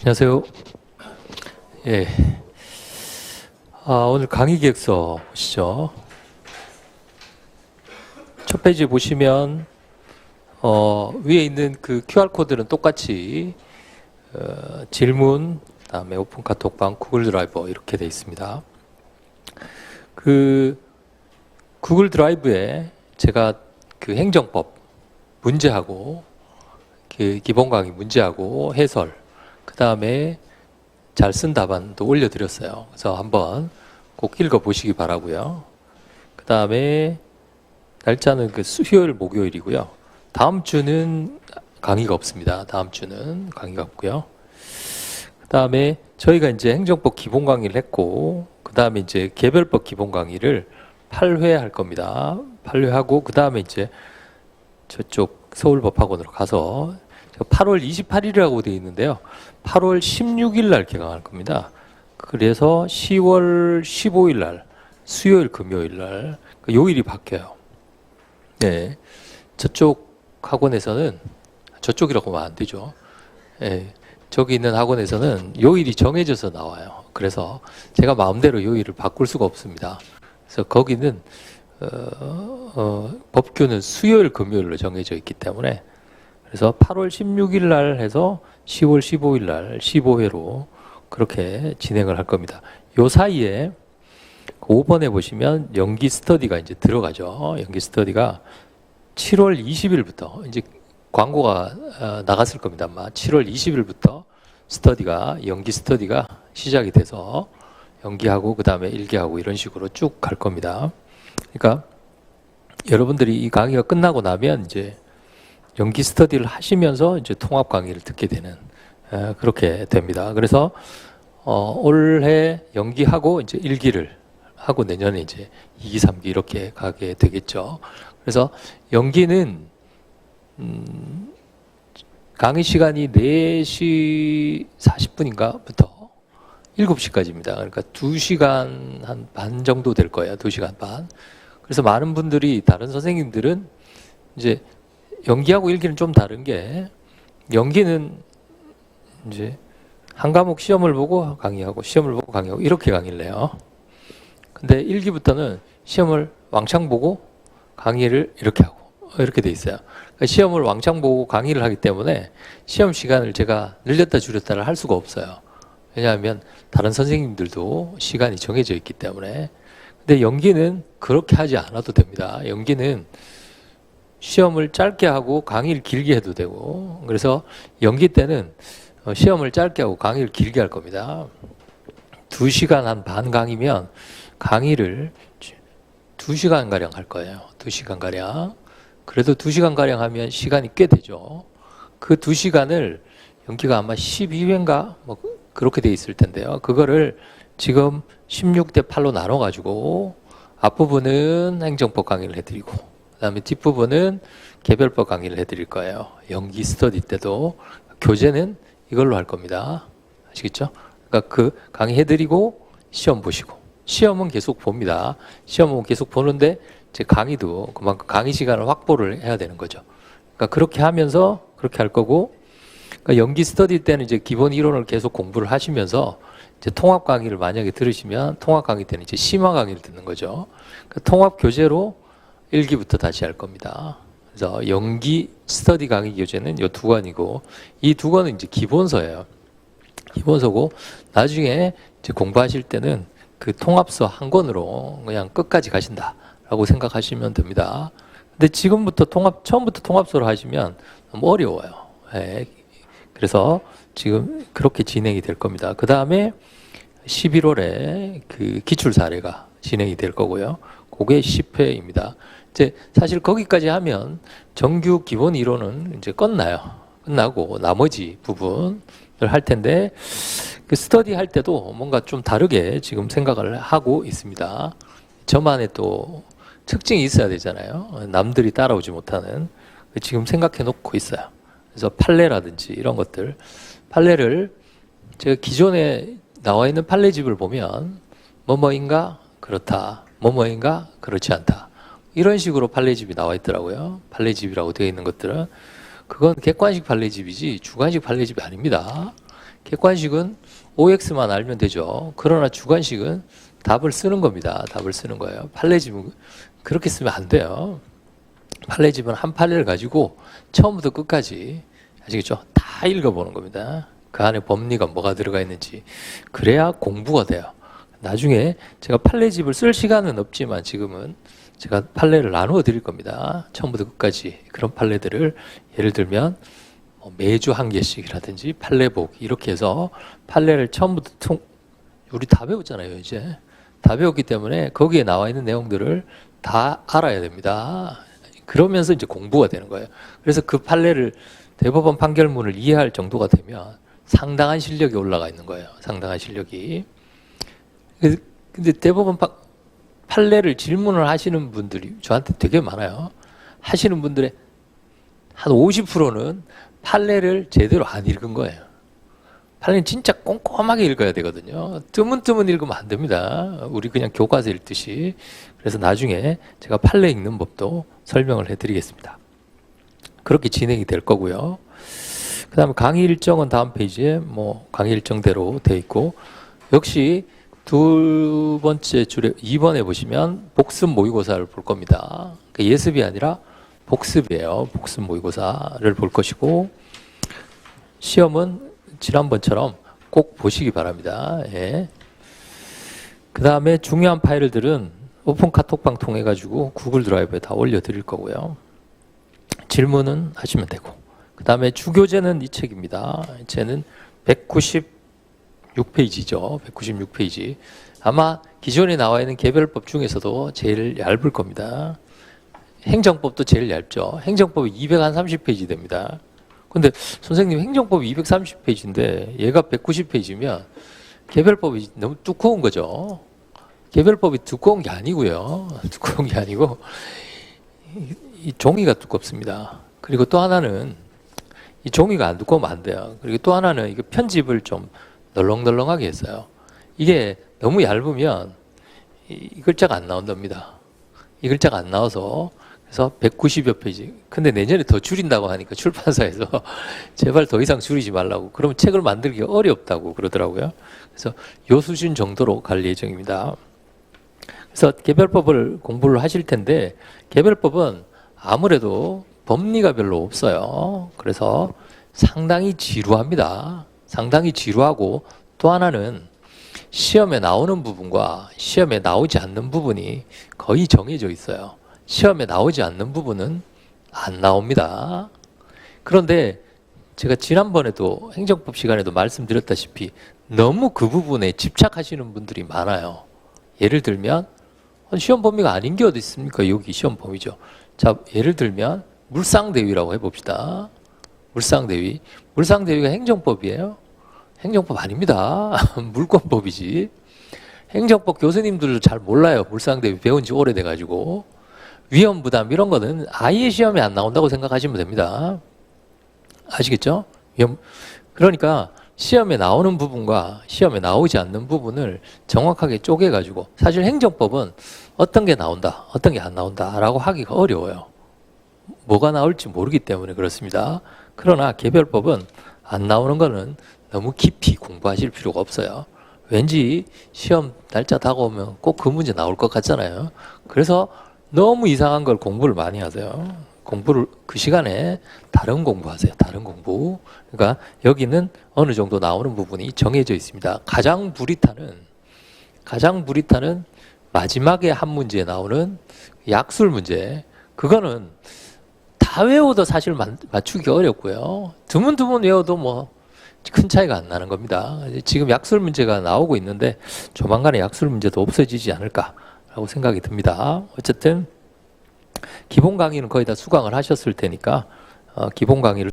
안녕하세요. 예. 오늘 강의 기획서 보시죠. 첫 페이지 보시면 위에 있는 그 QR코드는 똑같이 질문, 그다음에 오픈 카톡방, 구글 드라이버 이렇게 돼 있습니다. 그 구글 드라이브에 제가 그 행정법 문제하고 그 기본 강의 문제하고 해설, 그 다음에 잘 쓴 답안도 올려드렸어요. 그래서 한번 꼭 읽어보시기 바라고요. 그 다음에 날짜는 그 수요일, 목요일이고요. 다음 주는 강의가 없습니다. 다음 주는 강의가 없고요. 그 다음에 저희가 이제 행정법 기본 강의를 했고, 그 다음에 이제 개별법 기본 강의를 8회 할 겁니다. 8회 하고, 그 다음에 이제 저쪽 서울법학원으로 가서 8월 28일이라고 되어 있는데요. 8월 16일 날 개강할 겁니다. 그래서 10월 15일 날, 수요일, 금요일 날, 요일이 바뀌어요. 네. 저쪽 학원에서는, 저쪽이라고 하면 안 되죠. 네. 저기 있는 학원에서는 요일이 정해져서 나와요. 그래서 제가 마음대로 요일을 바꿀 수가 없습니다. 그래서 거기는, 법규는 수요일, 금요일로 정해져 있기 때문에 그래서 8월 16일 날 해서 10월 15일 날 15회로 그렇게 진행을 할 겁니다. 요 사이에 5번에 보시면 연기 스터디가 이제 들어가죠. 연기 스터디가 7월 20일부터 이제 광고가 나갔을 겁니다. 아마 7월 20일부터 연기 스터디가 시작이 돼서 연기하고 그 다음에 일기하고 이런 식으로 쭉 갈 겁니다. 그러니까 여러분들이 이 강의가 끝나고 나면 이제 연기 스터디를 하시면서 이제 통합 강의를 듣게 되는 그렇게 됩니다. 그래서 올해 연기하고 이제 1기를 하고 내년에 이제 2기, 3기 이렇게 가게 되겠죠. 그래서 연기는 강의 시간이 4시 40분인가부터 7시까지입니다. 그러니까 2시간 한 반 정도 될 거예요. 2시간 반. 그래서 많은 분들이, 다른 선생님들은 이제 연기하고 일기는 좀 다른 게, 연기는 이제 한 과목 시험을 보고 강의하고 시험을 보고 강의하고 이렇게 강의를 해요. 근데 일기부터는 시험을 왕창 보고 강의를 이렇게 하고 이렇게 돼 있어요. 그러니까 시험을 왕창 보고 강의를 하기 때문에 시험 시간을 제가 늘렸다 줄였다를 할 수가 없어요. 왜냐하면 다른 선생님들도 시간이 정해져 있기 때문에. 근데 연기는 그렇게 하지 않아도 됩니다. 연기는 시험을 짧게 하고 강의를 길게 해도 되고, 그래서 연기 때는 시험을 짧게 하고 강의를 길게 할 겁니다. 2시간 한 반 강의면 강의를 2시간가량 할 거예요. 2시간가량. 그래도 2시간가량 하면 시간이 꽤 되죠. 그 2시간을 연기가 아마 12회인가 뭐 그렇게 돼 있을 텐데요. 그거를 지금 16대 8로 나눠가지고 앞부분은 행정법 강의를 해드리고, 그 다음에 뒷부분은 개별법 강의를 해드릴 거예요. 연기 스터디 때도 교재는 이걸로 할 겁니다. 아시겠죠? 그러니까 그 강의 해드리고 시험 보시고, 시험은 계속 봅니다. 시험은 계속 보는데 제 강의도 그만큼 강의 시간을 확보를 해야 되는 거죠. 그러니까 그렇게 하면서 그렇게 할 거고, 그러니까 연기 스터디 때는 이제 기본 이론을 계속 공부를 하시면서 이제 통합 강의를 만약에 들으시면 통합 강의 때는 이제 심화 강의를 듣는 거죠. 그러니까 통합 교재로 1기부터 다시 할 겁니다. 그래서 연기 스터디 강의 교재는 이 2권이고, 이 2권은 이제 기본서예요. 기본서고, 나중에 이제 공부하실 때는 그 통합서 한 권으로 그냥 끝까지 가신다라고 생각하시면 됩니다. 근데 지금부터 처음부터 통합서로 하시면 너무 어려워요. 네. 그래서 지금 그렇게 진행이 될 겁니다. 그 다음에 11월에 그 기출 사례가 진행이 될 거고요. 그게 10회입니다. 이제 사실 거기까지 하면 정규 기본 이론은 이제 끝나고 나머지 부분을 할 텐데, 그 스터디 할 때도 뭔가 좀 다르게 지금 생각을 하고 있습니다. 저만의 또 특징이 있어야 되잖아요. 남들이 따라오지 못하는. 지금 생각해 놓고 있어요. 그래서 판례라든지 이런 것들, 판례를 제가 기존에 나와 있는 판례집을 보면 뭐뭐인가 그렇다, 뭐뭐인가 그렇지 않다, 이런 식으로 판례집이 나와 있더라고요. 판례집이라고 되어 있는 것들은 그건 객관식 판례집이지 주관식 판례집이 아닙니다. 객관식은 OX만 알면 되죠. 그러나 주관식은 답을 쓰는 겁니다. 답을 쓰는 거예요. 판례집은 그렇게 쓰면 안 돼요. 판례집은 한 판례를 가지고 처음부터 끝까지 아시겠죠? 다 읽어보는 겁니다. 그 안에 법리가 뭐가 들어가 있는지. 그래야 공부가 돼요. 나중에 제가 판례집을 쓸 시간은 없지만 지금은 제가 판례를 나누어 드릴 겁니다. 처음부터 끝까지 그런 판례들을 예를 들면 매주 한 개씩이라든지 판례복 이렇게 해서 판례를 처음부터 우리 다 배웠잖아요. 이제 다 배웠기 때문에 거기에 나와 있는 내용들을 다 알아야 됩니다. 그러면서 이제 공부가 되는 거예요. 그래서 그 판례를 대법원 판결문을 이해할 정도가 되면 상당한 실력이 올라가 있는 거예요. 상당한 실력이. 근데 대법원 판례를 질문을 하시는 분들이 저한테 되게 많아요. 하시는 분들의 한 50%는 판례를 제대로 안 읽은 거예요. 판례는 진짜 꼼꼼하게 읽어야 되거든요. 뜨문뜨문 읽으면 안 됩니다. 우리 그냥 교과서 읽듯이. 그래서 나중에 제가 판례 읽는 법도 설명을 해드리겠습니다. 그렇게 진행이 될 거고요. 그 다음에 강의 일정은 다음 페이지에 강의 일정대로 되어 있고, 역시 두 번째 줄에 2번에 보시면 복습 모의고사를 볼 겁니다. 그러니까 예습이 아니라 복습이에요. 복습 모의고사를 볼 것이고, 시험은 지난번처럼 꼭 보시기 바랍니다. 예. 그 다음에 중요한 파일들은 오픈 카톡방 통해 가지고 구글 드라이브에 다 올려드릴 거고요. 질문은 하시면 되고, 그 다음에 주교재는 이 책입니다. 이 책은 196페이지죠. 196페이지. 아마 기존에 나와 있는 개별법 중에서도 제일 얇을 겁니다. 행정법도 제일 얇죠. 행정법이 230페이지 됩니다. 근데 선생님 행정법이 230페이지인데 얘가 190페이지면 개별법이 너무 두꺼운 거죠. 개별법이 두꺼운 게 아니고요. 두꺼운 게 아니고 이 종이가 두껍습니다. 그리고 또 하나는 이 종이가 안 두꺼우면 안 돼요. 그리고 또 하나는 이거 편집을 좀 널렁널렁하게 했어요. 이게 너무 얇으면 이 글자가 안 나온답니다. 이 글자가 안 나와서 그래서 190여 페이지. 근데 내년에 더 줄인다고 하니까 출판사에서 제발 더 이상 줄이지 말라고. 그러면 책을 만들기 어렵다고 그러더라고요. 그래서 요 수준 정도로 갈 예정입니다. 그래서 개별법을 공부를 하실 텐데 개별법은 아무래도 법리가 별로 없어요. 그래서 상당히 지루합니다. 상당히 지루하고, 또 하나는 시험에 나오는 부분과 시험에 나오지 않는 부분이 거의 정해져 있어요. 시험에 나오지 않는 부분은 안 나옵니다. 그런데 제가 지난번에도 행정법 시간에도 말씀드렸다시피 너무 그 부분에 집착하시는 분들이 많아요. 예를 들면 시험 범위가 아닌 게 어디 있습니까? 여기 시험 범위죠. 자, 예를 들면 물상대위라고 해봅시다. 물상대위. 물상대위가 행정법이에요? 행정법 아닙니다. 물권법이지. 행정법 교수님들도 잘 몰라요. 물상대위 배운 지 오래돼가지고. 위험부담 이런 거는 아예 시험에 안 나온다고 생각하시면 됩니다. 아시겠죠? 그러니까 시험에 나오는 부분과 시험에 나오지 않는 부분을 정확하게 쪼개가지고, 사실 행정법은 어떤 게 나온다, 어떤 게 안 나온다 라고 하기가 어려워요. 뭐가 나올지 모르기 때문에 그렇습니다. 그러나 개별법은 안 나오는 거는 너무 깊이 공부하실 필요가 없어요. 왠지 시험 날짜 다가오면 꼭 그 문제 나올 것 같잖아요. 그래서 너무 이상한 걸 공부를 많이 하세요. 공부를 그 시간에 다른 공부하세요. 다른 공부. 그러니까 여기는 어느 정도 나오는 부분이 정해져 있습니다. 가장 불이타는 마지막에 한 문제에 나오는 약술 문제. 그거는 다 외워도 사실 맞추기 어렵고요. 드문드문 외워도 큰 차이가 안 나는 겁니다. 지금 약술 문제가 나오고 있는데 조만간에 약술 문제도 없어지지 않을까라고 생각이 듭니다. 어쨌든 기본 강의는 거의 다 수강을 하셨을 테니까 기본 강의를